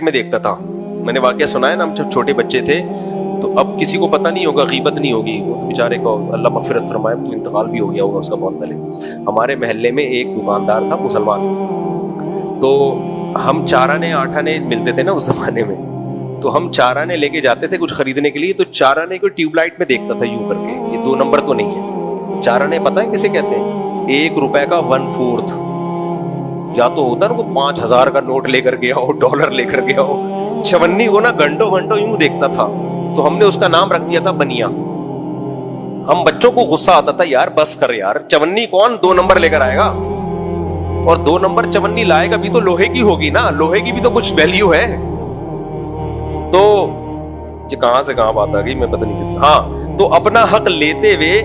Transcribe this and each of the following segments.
میں دیکھتا تھا. میں نے واقعہ سنا ہے نا, ہم جب چھوٹے بچے تھے تو اب کسی کو پتہ نہیں ہوگا, غیبت نہیں ہوگی, وہ بیچارے کو اللہ مغفرت فرمائے, تو انتقال بھی ہو گیا ہوگا اس کا بہت پہلے. ہمارے محلے میں ایک دکاندار تھا مسلمان, تو ہم 4 آنے 8 آنے ملتے تھے نا اس زمانے میں, تو ہم 4 آنے لے کے جاتے تھے کچھ خریدنے کے لیے. تو 4 آنے کو ٹیوب لائٹ میں دیکھتا تھا یوں کر کے, یہ 2 نمبر تو نہیں ہے. 4 آنے پتہ ہے کسے کہتے ہیں؟ 1 روپے کا 1/4. یا تو ہوتا نا وہ 5000 کا نوٹ لے کر گیا ہو, ڈالر لے کر گیا ہو. چونی کو نا گھنٹوں گھنٹوں یوں دیکھتا تھا, تو ہم نے اس کا نام رکھ دیا تھا بنیا. ہم بچوں کو غصہ آتا تھا, یار بس کر یار, چونی کون 2 نمبر لے کر آئے گا, اور 2 نمبر چونی لائے گا بھی تو لوہے کی ہوگی نا, لوہے کی بھی تو کچھ ویلیو ہے. تو یہ کہاں سے کہاں بات آ گئی, میں پتہ نہیں کس. ہاں, تو اپنا حق لیتے ہوئے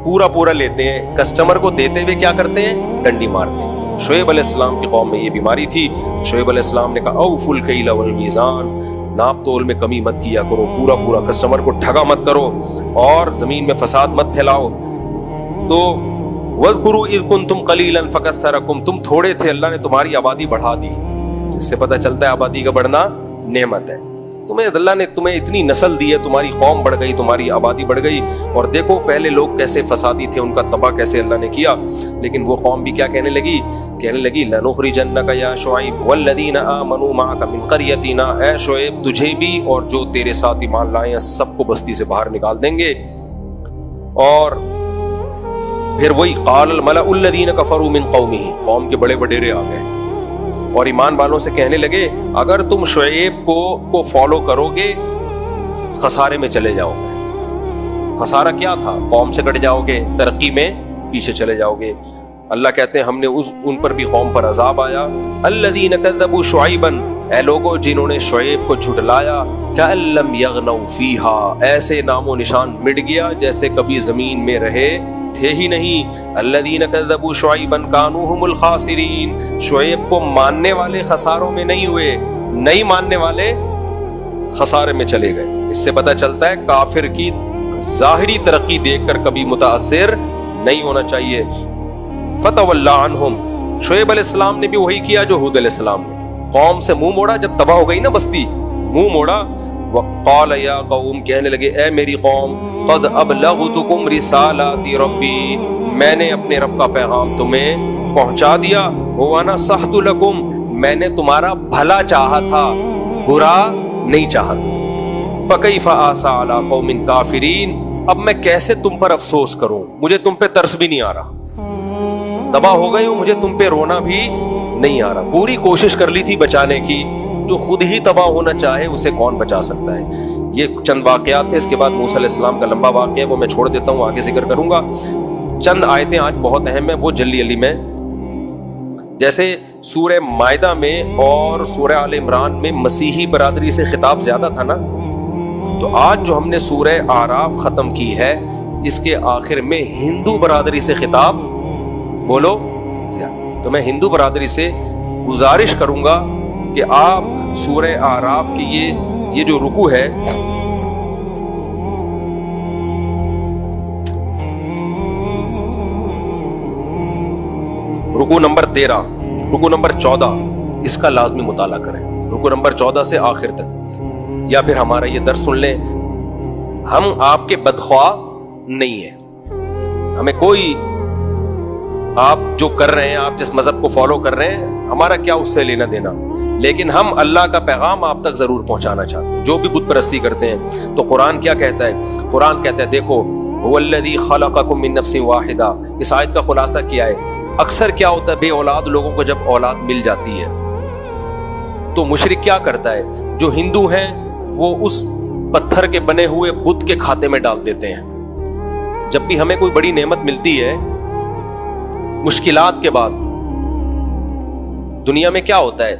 پورا لیتے ہیں, کسٹمر کو دیتے ہوئے کیا کرتے ہیں, ڈنڈی مارتے ہیں. شعیب علیہ السلام کی قوم میں یہ بیماری تھی. شعیب علیہ السلام نے کہا اوفوا الکیل والمیزان, ناپ تول میں کمی مت کیا کرو, پورا کسٹمر کو ٹھگا مت کرو, اور زمین میں فساد مت پھیلاؤ. تو واذکروا اذ کنتم قلیلا فکثرکم, تم تھوڑے تھے, اللہ نے تمہاری آبادی بڑھا دی. اس سے پتہ چلتا ہے آبادی کا بڑھنا نعمت ہے. تمہیں اللہ نے تمہیں اتنی نسل دی ہے, تمہاری قوم بڑھ گئی, تمہاری آبادی بڑھ گئی. اور دیکھو پہلے لوگ کیسے فسادی تھے, ان کا تباہ کیسے اللہ نے کیا. لیکن وہ قوم بھی کیا کہنے لگی لنخرجنک یا شعیب والذین آمنوا معک من قریتنا, اے شعیب تجھے بھی اور جو تیرے ساتھ ایمان لائے ہیں سب کو بستی سے باہر نکال دیں گے. اور پھر وہی قال الملأ الذین کفروا من قومہ, قوم کے بڑے وڈیرے آ گئے اور ایمان والوں سے کہنے لگے اگر تم شعیب کو فالو کرو گے خسارے میں چلے جاؤ گے. خسارہ کیا تھا, قوم سے کٹ جاؤ گے, ترقی میں پیچھے چلے جاؤ گے. اللہ کہتے ہیں ہم نے ان پر بھی قوم پر عذاب آیا. الذین کذبوا شعیبا, اے لوگوں جنہوں نے شعیب کو جھٹلایا, کأن لم یغنوا فیہا, ایسے نام و نشان مٹ گیا جیسے کبھی زمین میں رہے تھے ہی نہیں. الذین کذبوا شعیبا کانوا هم الخاسرین, شعیب کو ماننے والے خساروں میں نہیں ہوئے, نہیں ماننے والے خسارے میں چلے گئے. اس سے پتہ چلتا ہے کافر کی ظاہری ترقی دیکھ کر کبھی متاثر نہیں ہونا چاہیے. فتولی عنہم, شعیب علیہ السلام نے بھی وہی کیا جو ہود علیہ السلام نے, قوم سے منہ موڑا. جب تباہ ہو گئی نا بستی, منہ موڑا. وقال یا قوم, کہنے لگے اے میری قوم, قد ابلغتکم رسالات ربی, میں نے اپنے رب کا پیغام تمہیں پہنچا دیا. وانا صحت لکم, میں نے تمہارا بھلا چاہا تھا, برا نہیں چاہا تھا. فکیف آسیٰ علی قوم کافرین, اب میں کیسے تم پر افسوس کروں, مجھے تم پہ ترس بھی نہیں آ رہا. تباہ ہو گئے ہو, مجھے تم پہ رونا بھی نہیں آ رہا. پوری کوشش کر لی تھی بچانے کی, جو خود ہی تباہ ہونا چاہے اسے کون بچا سکتا ہے. یہ چند واقعات تھے. اس کے بعد موسیٰ علیہ السلام کا لمبا واقعہ وہ میں چھوڑ دیتا ہوں, آگے ذکر کروں گا. چند آیتیں آج بہت اہم ہیں, وہ جلدی میں, جیسے سورہ مائدہ میں اور سورہ آل عمران میں مسیحی برادری سے خطاب زیادہ تھا نا, تو آج جو ہم نے سورہ اعراف ختم کی ہے اس کے آخر میں ہندو برادری سے خطاب بولو زیادہ. تو میں ہندو برادری سے گزارش کروں گا کہ آپ سورہ اعراف کی یہ جو رکوع ہے, رکوع نمبر 13, رکوع نمبر 14, اس کا لازمی مطالعہ کریں. رکوع نمبر 14 سے آخر تک, یا پھر ہمارا یہ درس سن لیں. ہم آپ کے بدخواہ نہیں ہیں, ہمیں کوئی, آپ جو کر رہے ہیں, آپ جس مذہب کو فالو کر رہے ہیں, ہمارا کیا اس سے لینا دینا, لیکن ہم اللہ کا پیغام آپ تک ضرور پہنچانا چاہتے ہیں. جو بھی بت پرستی کرتے ہیں, تو قرآن کیا کہتا ہے, قرآن کہتا ہے دیکھو هو الذی خلقکم من نفس واحدہ. اس آیت کا خلاصہ کیا ہے, اکثر کیا ہوتا ہے بے اولاد لوگوں کو جب اولاد مل جاتی ہے تو مشرک کیا کرتا ہے, جو ہندو ہیں وہ اس پتھر کے بنے ہوئے بت کے کھاتے میں ڈال دیتے ہیں. جب بھی ہمیں کوئی بڑی نعمت ملتی ہے مشکلات کے بعد, دنیا میں کیا ہوتا ہے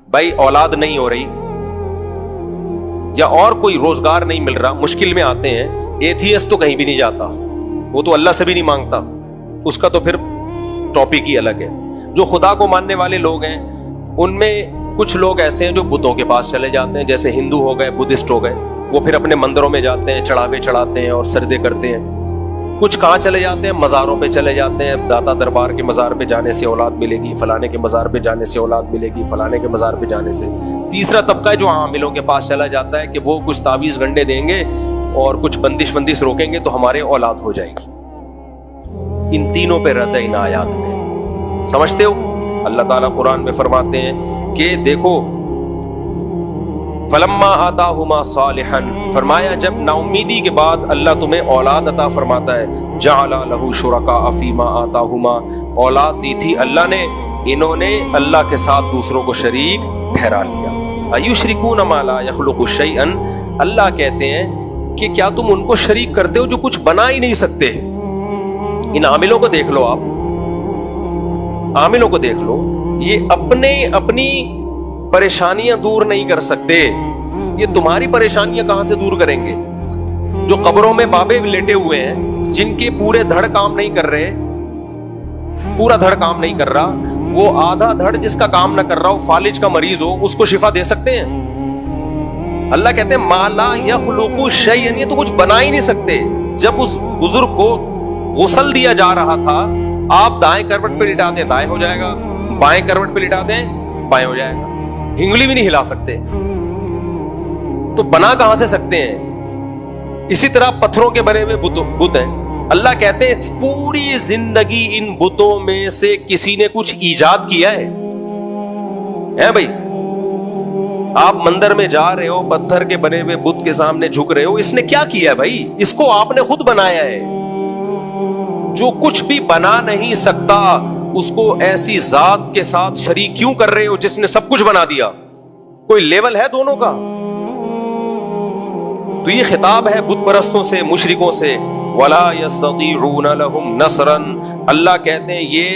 بھائی, اولاد نہیں ہو رہی یا اور کوئی روزگار نہیں مل رہا, مشکل میں آتے ہیں. ایتھیسٹ تو کہیں بھی نہیں جاتا, وہ تو اللہ سے بھی نہیں مانگتا, اس کا تو پھر ٹاپک ہی الگ ہے. جو خدا کو ماننے والے لوگ ہیں ان میں کچھ لوگ ایسے ہیں جو بتوں کے پاس چلے جاتے ہیں, جیسے ہندو ہو گئے, بدھسٹ ہو گئے, وہ پھر اپنے مندروں میں جاتے ہیں, چڑھاوے چڑھاتے ہیں اور سجدے کرتے ہیں. کچھ کہاں چلے جاتے ہیں؟ مزاروں پہ چلے جاتے ہیں، داتا دربار کے مزار پہ جانے سے اولاد ملے گی، فلانے کے مزار پہ جانے سے اولاد ملے گی، فلانے کے مزار پہ جانے سے۔ تیسرا طبقہ ہے جو عاملوں کے پاس چلا جاتا ہے کہ وہ کچھ تعویذ گنڈے دیں گے اور کچھ بندش روکیں گے تو ہمارے اولاد ہو جائے گی۔ ان تینوں پہ رد ہے ان آیات میں، سمجھتے ہو؟ اللہ تعالیٰ قرآن میں فرماتے ہیں کہ دیکھو فلما آتاہما صالحا، فرمایا جب نا امیدی کے بعد اللہ تمہیں اولاد عطا فرماتا ہے، جعل لہ شرکاء فیما آتاہما، اولاد دی تھی اللہ نے، انہوں نے اللہ کے ساتھ دوسروں کو شریک ٹھہرا لیا۔ ایشرکون ما لا یخلق شیئا، اللہ کہتے ہیں کہ کیا تم ان کو شریک کرتے ہو جو کچھ بنا ہی نہیں سکتے؟ ان عاملوں کو دیکھ لو، آپ عاملوں کو دیکھ لو، یہ اپنی پریشانیاں دور نہیں کر سکتے، یہ تمہاری پریشانیاں کہاں سے دور کریں گے؟ جو قبروں میں بابے لیٹے ہوئے ہیں، جن کے پورے دھڑ کام نہیں کر رہے، پورا دھڑ کام نہیں کر رہا، وہ آدھا دھڑ جس کا کام نہ کر رہا ہو، فالج کا مریض ہو، اس کو شفا دے سکتے ہیں؟ اللہ کہتے ہیں ما لا یخلق شیئا، یہ تو کچھ بنا ہی نہیں سکتے۔ جب اس بزرگ کو غسل دیا جا رہا تھا، آپ دائیں کروٹ پہ لٹا دیں دائیں ہو جائے گا، بائیں کروٹ پہ لٹا دیں بائیں ہو جائے گا، انگلی بھی نہیں ہلا سکتے، تو بنا کہاں سے سکتے ہیں؟ اسی طرح پتھروں کے بنے ہوئے بت ہیں، اللہ کہتے ہیں پوری زندگی ان بتوں میں سے کسی نے کچھ ایجاد کیا ہے بھائی؟ آپ مندر میں جا رہے ہو، پتھر کے بنے ہوئے بت کے سامنے جھک رہے ہو، اس نے کیا کیا ہے بھائی؟ اس کو آپ نے خود بنایا ہے۔ جو کچھ بھی بنا نہیں سکتا اس کو ایسی ذات کے ساتھ شریک کیوں کر رہے ہو جس نے سب کچھ بنا دیا؟ کوئی لیول ہے دونوں کا؟ تو یہ خطاب ہے بت پرستوں سے، مشرکوں سے، وَلَا يَسْتَطِيعُونَ لَهُمْ نَصْرًا، اللہ کہتے ہیں یہ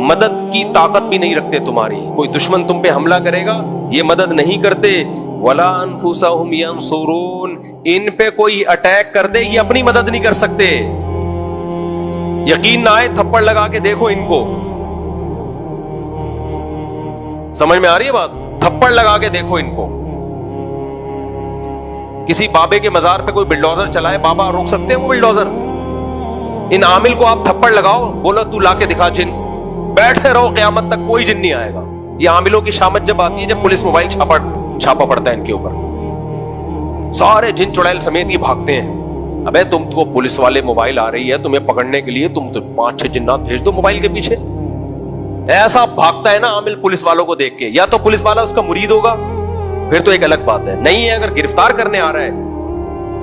مدد کی طاقت بھی نہیں رکھتے تمہاری، کوئی دشمن تم پہ حملہ کرے گا یہ مدد نہیں کرتے، وَلَا أَنفُسَهُمْ يَنصُرُونَ، ان پہ کوئی اٹیک کر دے یہ اپنی مدد نہیں کر سکتے۔ یقین نہ آئے تھپڑ لگا کے دیکھو ان کو، سمجھ میں آ رہی ہے بات؟ تھپڑ لگا کے دیکھو ان کو۔ کسی بابے کے مزار پہ کوئی بلڈوزر چلائے، بابا روک سکتے ہیں وہ بلڈوزر؟ ان عامل کو آپ تھپڑ لگاؤ، بولو تو لا کے دکھا جن، بیٹھے رہو قیامت تک کوئی جن نہیں آئے گا۔ یہ عاملوں کی شامت جب آتی ہے جب پولیس موبائل چھاپا پڑتا ہے ان کے اوپر، سارے جن چڑیل سمیت یہ بھاگتے ہیں۔ ابے تم تو پولیس والے موبائل آ رہی ہے تمہیں پکڑنے کے لیے، تم تو 5-6 جنات بھیج دو موبائل کے پیچھے۔ ایسا بھاگتا ہے نا عامل پولیس والوں کو دیکھ کے، یا تو پولیس والا اس کا مرید ہوگا پھر تو ایک الگ بات ہے، نہیں ہے اگر گرفتار کرنے آ رہا ہے۔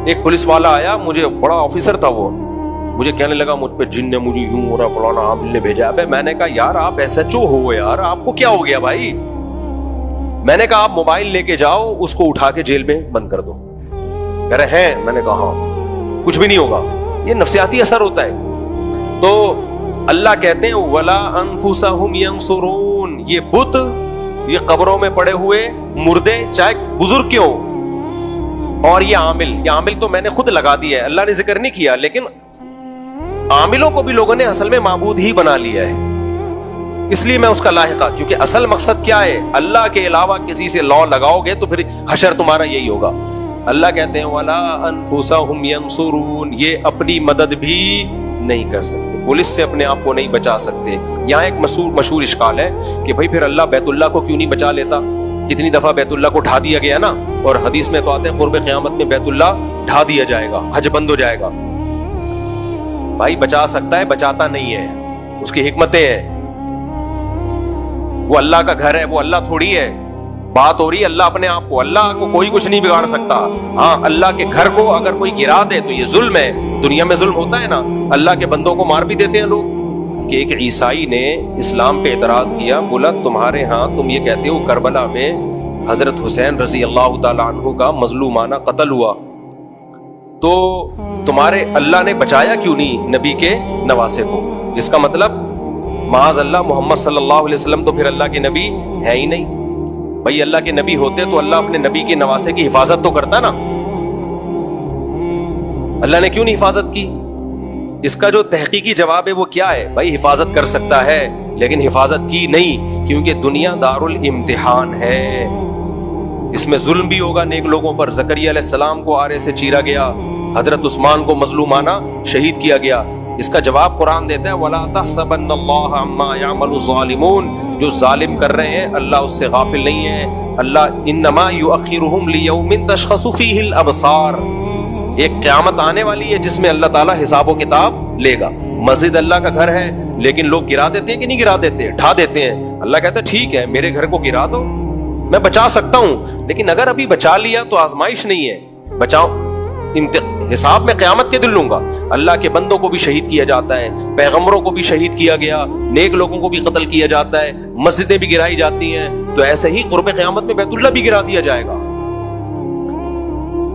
ایک پولیس والا آیا، مجھے بڑا آفیسر تھا وہ، مجھے کہنے لگا مجھ پہ جن نے مجھے یوں ہو رہا فلانا عامل نے بھیجا۔ ابے میں نے کہا یار آپ SHO ہو یار، آپ کو کیا ہو گیا بھائی؟ میں نے کہا آپ موبائل لے کے جاؤ، اس کو اٹھا کے جیل میں بند کر دو۔ کہہ رہے ہیں، میں نے کہا ہاں، کچھ بھی نہیں ہوگا، یہ نفسیاتی اثر ہوتا ہے۔ تو اللہ کہتے ہیں وَلَا أَنفُسَهُمْ يَنصُرُونَ، یہ بت، یہ قبروں میں پڑے ہوئے مردے چاہے بزرگ کیوں، اور یہ عامل تو میں نے خود لگا دیا ہے، اللہ نے ذکر نہیں کیا، لیکن عاملوں کو بھی لوگوں نے اصل میں معبود ہی بنا لیا ہے، اس لیے میں اس کا لاحقہ، کیونکہ اصل مقصد کیا ہے؟ اللہ کے علاوہ کسی سے لا لگاؤ گے تو پھر حشر تمہارا یہی ہوگا۔ اللہ کہتے ہیں وَلَا أَنفُسَهُمْ يَنصُرُونَ، یہ اپنی مدد بھی نہیں کر سکتے، پولیس سے اپنے آپ کو نہیں بچا سکتے۔ یہاں ایک مشہور اشکال ہے کہ بھائی پھر اللہ بیت اللہ کو کیوں نہیں بچا لیتا؟ کتنی دفعہ بیت اللہ کو ڈھا دیا گیا نا، اور حدیث میں تو آتے ہیں قرب قیامت میں بیت اللہ ڈھا دیا جائے گا، حج بند ہو جائے گا۔ بھائی بچا سکتا ہے، بچاتا نہیں ہے، اس کی حکمتیں ہیں، وہ اللہ کا گھر ہے، وہ اللہ تھوڑی ہے۔ بات ہو رہی ہے اللہ اپنے آپ کو، اللہ کو کوئی کچھ نہیں بگاڑ سکتا۔ ہاں اللہ کے گھر کو اگر کوئی گرا دے تو یہ ظلم ہے، دنیا میں ظلم ہوتا ہے نا، اللہ کے بندوں کو مار بھی دیتے ہیں لوگ۔ کہ ایک عیسائی نے اسلام پہ اعتراض کیا، بولا تمہارے ہاں تم یہ کہتے ہو کربلا میں حضرت حسین رضی اللہ تعالی عنہ کا مظلومانہ قتل ہوا، تو تمہارے اللہ نے بچایا کیوں نہیں نبی کے نواسے کو؟ اس کا مطلب معاذ اللہ محمد صلی اللہ علیہ وسلم تو پھر اللہ کے نبی ہے ہی نہیں۔ بھائی اللہ کے نبی ہوتے تو اللہ اپنے نبی کے نواسے کی حفاظت تو کرتا نا، اللہ نے کیوں نہیں حفاظت کی؟ اس کا جو تحقیقی جواب ہے وہ کیا ہے؟ بھائی حفاظت کر سکتا ہے لیکن حفاظت کی نہیں، کیونکہ دنیا دار الامتحان ہے، اس میں ظلم بھی ہوگا نیک لوگوں پر۔ زکریا علیہ السلام کو آرے سے چیرا گیا، حضرت عثمان کو مظلومانہ شہید کیا گیا. اس کا جواب قرآن دیتا ہے وَلَا تَحْسَبَنَّ اللَّهَ عَمَّا يَعْمَلُ الظَّالِمُونَ. جو ظالم کر رہے ہیں اللہ اس سے غافل نہیں ہے. اللہ انما يُؤَخِّرُهُمْ لِيَوْمٍ تَشْخَصُ فِيهِ الْأَبْصَارُ. ایک قیامت آنے والی ہے جس میں اللہ تعالیٰ حساب و کتاب لے گا. مسجد اللہ کا گھر ہے لیکن لوگ گرا دیتے ہیں کہ نہیں گرا دیتے, ڈھا دیتے ہیں. اللہ کہتا ہے ٹھیک ہے میرے گھر کو گرا دو, میں بچا سکتا ہوں, لیکن اگر ابھی بچا لیا تو آزمائش نہیں ہے, بچاؤ حساب میں قیامت کے دن لوں گا. اللہ کے بندوں کو بھی شہید کیا جاتا ہے, پیغمبروں کو بھی شہید کیا گیا, نیک لوگوں کو بھی قتل کیا جاتا ہے, مسجدیں بھی گرائی جاتی ہیں. تو ایسے ہی قرب قیامت میں بیت اللہ بھی گرا دیا جائے گا.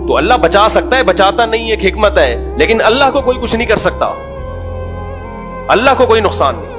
تو اللہ بچا سکتا ہے, بچاتا نہیں, ایک حکمت ہے, لیکن اللہ کو کوئی کچھ نہیں کر سکتا, اللہ کو کوئی نقصان نہیں.